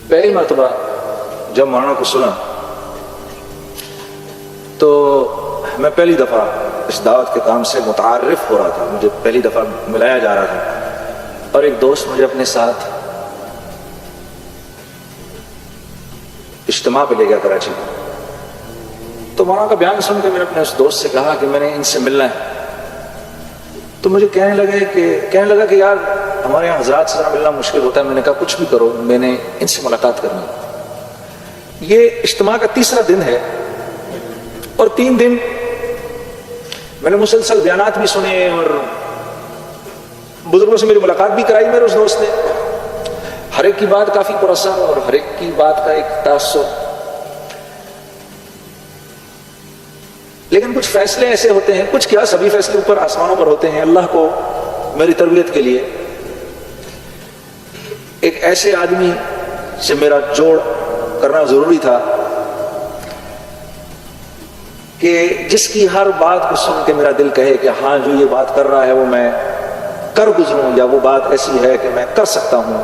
پہلی مرتبہ جب مولانا کو سنا تو میں پہلی دفعہ اس دعوت کے کام سے متعارف ہو رہا تھا، مجھے پہلی دفعہ ملایا جا رہا تھا، اور ایک دوست مجھے اپنے ساتھ اجتماع پہ لے گیا کراچی میں. تو مولانا کا بیان سن کے میں نے اپنے اس دوست سے کہا کہ میں نے ان سے ملنا ہے. تو مجھے کہنے لگا کہ یار ہمارے یہاں حضرات سے ملنا مشکل ہوتا ہے. میں نے کہا کچھ بھی کرو، میں نے ان سے ملاقات کرنی ہے. یہ اجتماع کا تیسرا دن ہے اور 3 دن میں نے مسلسل بیانات بھی سنے اور بزرگوں سے میری ملاقات بھی کرائی میرے اس دوست نے. ہر ایک کی بات کافی پراسرار اور ہر ایک کی بات کا ایک تاثر، لیکن کچھ فیصلے ایسے ہوتے ہیں، کچھ کیا سبھی فیصلے اوپر آسمانوں پر ہوتے ہیں. اللہ کو میری تربیت کے لیے ایک ایسے آدمی سے میرا جوڑ کرنا ضروری تھا کہ جس کی ہر بات کو سن کے میرا دل کہے کہ ہاں جو یہ بات کر رہا ہے وہ میں کر گزروں، یا وہ بات ایسی ہے کہ میں کر سکتا ہوں،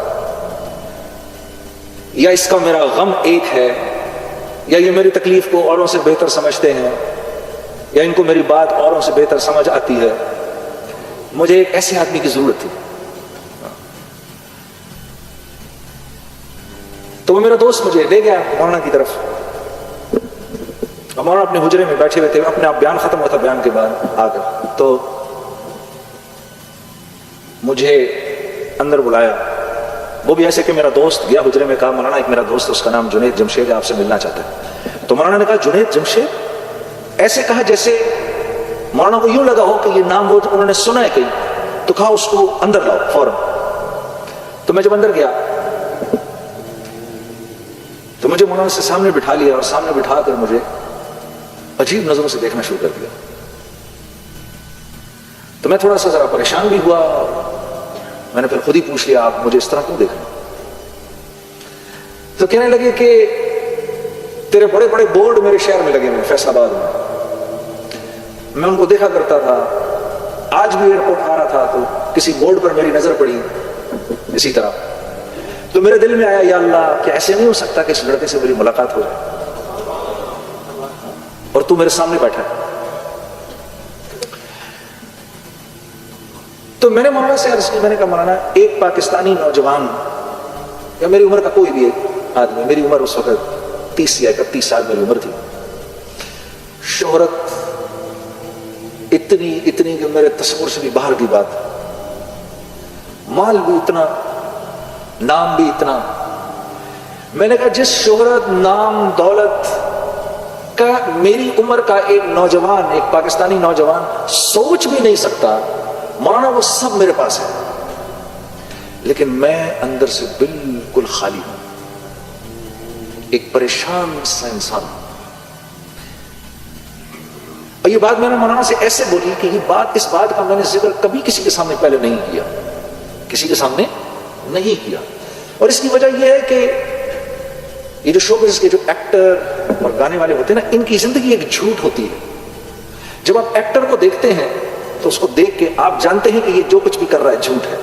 یا اس کا میرا غم ایک ہے، یا یہ میری تکلیف کو اوروں سے بہتر سمجھتے ہیں، یا ان کو میری بات اوروں سے بہتر سمجھ آتی ہے. مجھے ایک ایسے آدمی کی ضرورت تھی. تو وہ میرا دوست مجھے لے گیا مولانا کی طرف. مولانا اپنے حجرے میں بیٹھے ہوئے تھے، اپنے آپ بیان ختم ہوا تھا. بیان کے بعد آ کر تو مجھے اندر بلایا، وہ بھی ایسے کہ میرا دوست گیا حجرے میں. کہا مولانا ایک میرا دوست اس کا نام جنید جمشید ہے، آپ سے ملنا چاہتا ہے. تو مولانا نے کہا جنید جمشید؟ ایسے کہا جیسے مولانا کو یوں لگا ہو کہ یہ نام وہ انہوں نے سنا ہے کہیں. تو کہا اس کو اندر لاؤ فوراً. تو میں جب اندر گیا تو مجھے مولانا سے سامنے بٹھا لیا، اور سامنے بٹھا کر مجھے عجیب نظروں سے دیکھنا شروع کر دیا. تو میں تھوڑا سا ذرا پریشان بھی ہوا، اور میں نے پھر خود ہی پوچھ لیا آپ مجھے اس طرح کیوں دیکھ رہے ہیں؟ تو کہنے لگے کہ تیرے بڑے بڑے بورڈ میرے شہر میں لگے ہوئے فیصل آباد میں ان کو دیکھا کرتا تھا. آج بھی ایئرپورٹ آ رہا تھا تو کسی بورڈ پر میری نظر پڑی اسی طرح. تو میرے دل میں آیا یا اللہ کہ ایسے نہیں ہو سکتا کہ اس لڑکے سے میری ملاقات ہو جائے اور تو میرے سامنے بیٹھا ہے. تو میں نے مولانا سے عرض کی، میں نے کہا مولانا ایک پاکستانی نوجوان یا میری عمر کا کوئی بھی ایک آدمی، میری عمر اس وقت 30 یا 31 سال میری عمر تھی، شہرت اتنی کہ میرے تصور سے بھی باہر کی بات، مال بھی اتنا، نام بھی اتنا. میں نے کہا جس شہرت نام دولت کا میری عمر کا ایک نوجوان، ایک پاکستانی نوجوان سوچ بھی نہیں سکتا، مولانا وہ سب میرے پاس ہے، لیکن میں اندر سے بالکل خالی ہوں، ایک پریشان سا انسان ہوں. اور یہ بات میں نے مولانا سے ایسے بولی کہ اس بات کا میں نے ذکر کبھی کسی کے سامنے پہلے نہیں کیا، کسی کے سامنے نہیں کیا. اور اس کی وجہ یہ ہے کہ یہ جو شو بزنس کے جو ایکٹر اور گانے والے ہوتے ہیں نا، ان کی زندگی ایک جھوٹ ہوتی ہے. جب آپ ایکٹر کو دیکھتے ہیں تو اس کو دیکھ کے آپ جانتے ہیں کہ یہ جو کچھ بھی کر رہا ہے جھوٹ ہے،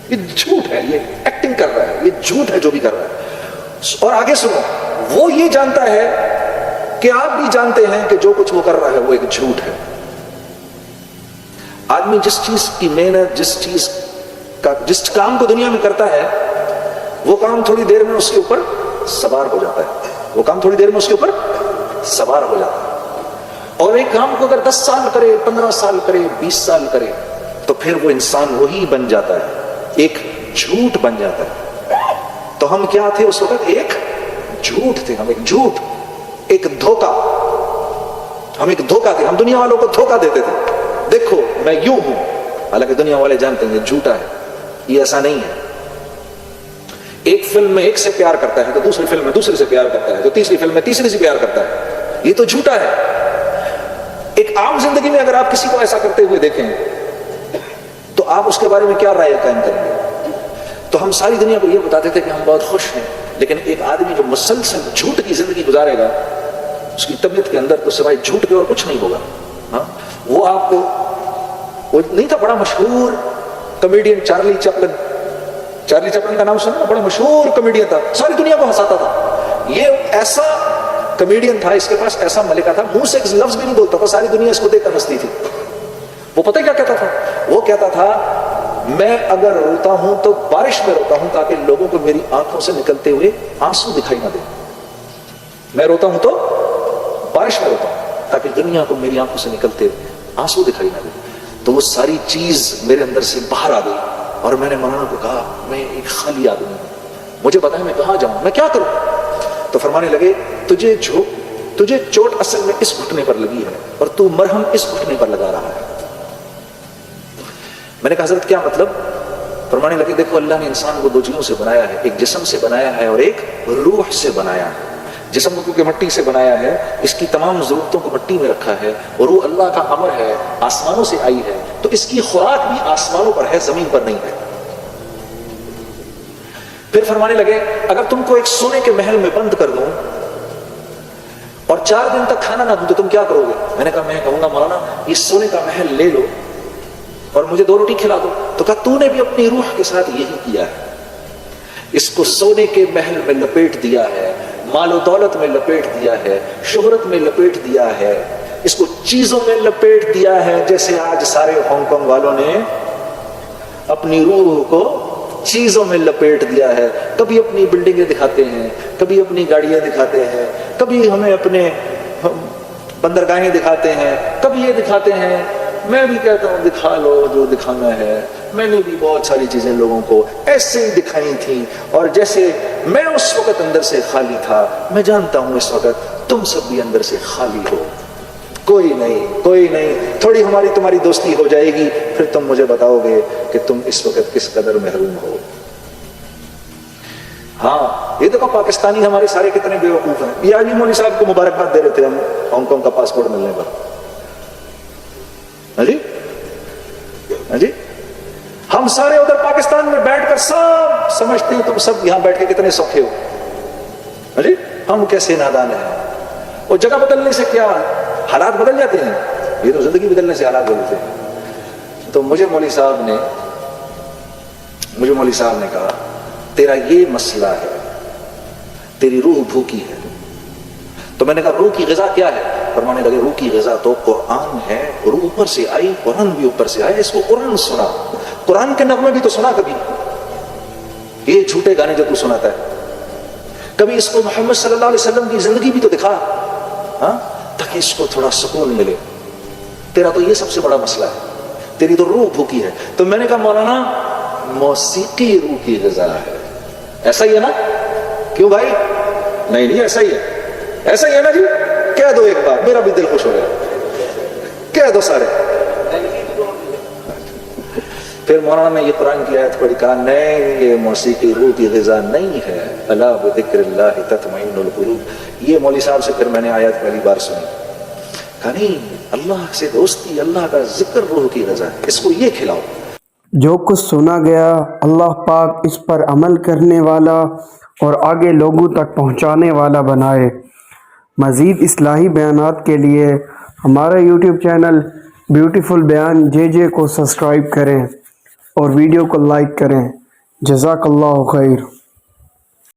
یہ جھوٹ ہے، یہ ایکٹنگ کر رہا ہے، یہ جھوٹ ہے جو بھی کر رہا ہے. اور آگے سنو، وہ یہ جانتا ہے کہ آپ بھی جانتے ہیں کہ جو کچھ وہ کر رہا ہے وہ ایک جھوٹ ہے. آدمی جس چیز کی محنت، جس کام کو دنیا میں کرتا ہے، وہ کام تھوڑی دیر میں اس کے اوپر سوار ہو جاتا ہے، وہ کام تھوڑی دیر میں اس کے اوپر سوار ہو جاتا ہے. اور ایک کام کو اگر 10 سال کرے، 15 سال کرے، 20 سال کرے، تو پھر وہ انسان وہی بن جاتا ہے، ایک جھوٹ بن جاتا ہے. تو ہم کیا تھے اس وقت؟ ایک جھوٹ تھے، ہم ایک جھوٹ، ایک دھوکہ، ہم ایک دھوکہ تھے. ہم دنیا والوں کو دھوکہ دیتے تھے، دیکھو میں یوں ہوں، حالانکہ دنیا والے جانتے ہیں یہ جھوٹا ہے، یہ ایسا نہیں ہے. ایک فلم میں ایک سے پیار کرتا ہے تو دوسری فلم میں دوسرے سے پیار کرتا ہے، تو تیسری فلم میں تیسرے سے پیار کرتا ہے، یہ تو جھوٹا ہے. ایک عام زندگی میں اگر آپ کسی کو ایسا کرتے ہوئے دیکھیں تو آپ اس کے بارے میں کیا رائے قائم کریں گے؟ تو ہم ساری دنیا کو یہ بتاتے تھے کہ ہم بہت خوش ہیں، لیکن ایک آدمی جو مسلسل جھوٹ کی زندگی گزارے گا، اس کی طبیعت کے اندر تو سوائے جھوٹ کے اور کچھ نہیں ہوگا. ہاں، وہ آپ کو، وہ نہیں تھا بڑا مشہور comedian Charlie Chaplin, Charlie Chaplin کا نام سنا، بڑا مشہور کمیڈین تھا، ساری دنیا کو ہنساتا تھا. یہ ایسا کمیڈین تھا، اس کے پاس ایسا ملکہ تھا، منہ سے ایک لفظ بھی نہیں بولتا تھا، ساری دنیا اس کو دیکھ کر ہنستی تھی. وہ پتہ کیا کہتا تھا؟ وہ کہتا تھا میں اگر روتا ہوں تو بارش میں روتا ہوں تاکہ لوگوں کو میری آنکھوں سے نکلتے ہوئے آنسو دکھائی نہ دے. میں روتا ہوں تو بارش میں روتا ہوں تاکہ دنیا کو میری آنکھوں سے نکلتے ہوئے آنسو دکھائی نہ دے. تو وہ ساری چیز میرے اندر سے باہر آ گئی اور میں نے مولانا کو کہا میں ایک خالی آدمی ہوں، مجھے بتائیں میں کہاں جاؤں، میں کیا کروں؟ تو فرمانے لگے تجھے چوٹ اصل میں اس گھٹنے پر لگی ہے اور تو مرہم اس گھٹنے پر لگا رہا ہے. میں نے کہا حضرت کیا مطلب؟ فرمانے لگے دیکھو اللہ نے انسان کو دو چیزوں سے بنایا ہے، ایک جسم سے بنایا ہے اور ایک روح سے بنایا ہے. جسم کو کیونکہ مٹی سے بنایا ہے، اس کی تمام ضرورتوں کو مٹی میں رکھا ہے، اور روح اللہ کا امر ہے، آسمانوں سے آئی ہے، تو اس کی خوراک بھی آسمانوں پر ہے، زمین پر نہیں ہے. پھر فرمانے لگے اگر تم کو ایک سونے کے محل میں بند کر دوں اور 4 دن تک کھانا نہ دوں تو تم کیا کرو گے؟ میں نے کہا میں کہوں گا مولانا یہ سونے کا محل لے لو اور مجھے 2 روٹی کھلا دو. تو کہا تو نے بھی اپنی روح کے ساتھ یہی کیا ہے، اس کو سونے کے محل میں لپیٹ دیا ہے، مال و دولت میں لپیٹ دیا ہے، شہرت میں لپیٹ دیا ہے، اس کو چیزوں میں لپیٹ دیا ہے، جیسے آج سارے ہانگ کانگ والوں نے اپنی روح کو چیزوں میں لپیٹ دیا ہے. کبھی اپنی بلڈنگیں دکھاتے ہیں، کبھی اپنی گاڑیاں دکھاتے ہیں، کبھی ہمیں اپنے بندرگاہیں دکھاتے ہیں، کبھی یہ دکھاتے ہیں. میں بھی کہتا ہوں دکھا لو جو دکھانا ہے، میں نے بھی بہت ساری چیزیں لوگوں کو ایسے ہی دکھائی تھیں، اور جیسے میں اس وقت اندر سے خالی تھا میں جانتا ہوں اس وقت تم سب بھی اندر سے خالی ہو. کوئی نہیں، تھوڑی ہماری تمہاری دوستی ہو جائے گی، پھر تم مجھے بتاؤ گے کہ تم اس وقت کس قدر محروم ہو. ہاں یہ دیکھو پاکستانی ہمارے سارے کتنے بے وقوف ہیں. یہ علی مولوی صاحب کو مبارکباد دے رہے تھے ہم ہانگ کانگ کا پاسپورٹ ملنے پر. ہاں جی ہم سارے ادھر پاکستان میں بیٹھ کر سب سمجھتے ہیں تم سب یہاں بیٹھ کے کتنے سوکھے ہو. ہاں جی ہم کیسے نادان ہیں. اور جگہ بدلنے سے کیا حالات بدل جاتے ہیں؟ یہ تو زندگی بدلنے سے حالات بدلتے ہیں. تو مجھے مولوی صاحب نے کہا تیرا یہ مسئلہ ہے، تیری روح بھوکی ہے. تو میں نے کہا روح کی غذا کیا ہے؟ فرمانے لگے روح کی غذا تو قرآن ہے، روح اوپر سے آئی، قرآن بھی اوپر سے آیا، اس کو قرآن سنا، قرآن کے نغمے بھی تو سنا، کبھی یہ جھوٹے گانے جو تو سناتا ہے، کبھی اس کو محمد صلی اللہ علیہ وسلم کی زندگی بھی تو دکھا، ہاں تاکہ اس کو تھوڑا سکون ملے. تیرا تو یہ سب سے بڑا مسئلہ ہے، تیری تو روح بھوکی ہے. تو میں نے کہا مولانا موسیقی روح کی غذا ہے. ایسا ہی ہے نا؟ کیوں بھائی؟ نہیں ایسا ہی ہے نا جی. کہہ دو ایک بار، میرا بھی دل خوش ہو گیا. کہہ دو سارے. پھر مولانا نے یہ قرآن کی آیت پڑھی، کہا نہیں یہ موسیقی روح کی غذا نہیں ہے، الا بذکر اللہ تطمئن القلوب. یہ مولوی صاحب سے پھر میں نے آیت پہلی بار سنی. کہا نہیں اللہ سے دوستی، اللہ کا ذکر روح کی غذا ہے، اس کو یہ کھلاؤ. جو کچھ سنا گیا اللہ پاک اس پر عمل کرنے والا اور آگے لوگوں تک پہنچانے والا بنائے. مزید اصلاحی بیانات کے لیے ہمارا یوٹیوب چینل بیوٹیفل بیان JJ کو سبسکرائب کریں اور ویڈیو کو لائک کریں. جزاک اللہ خیر.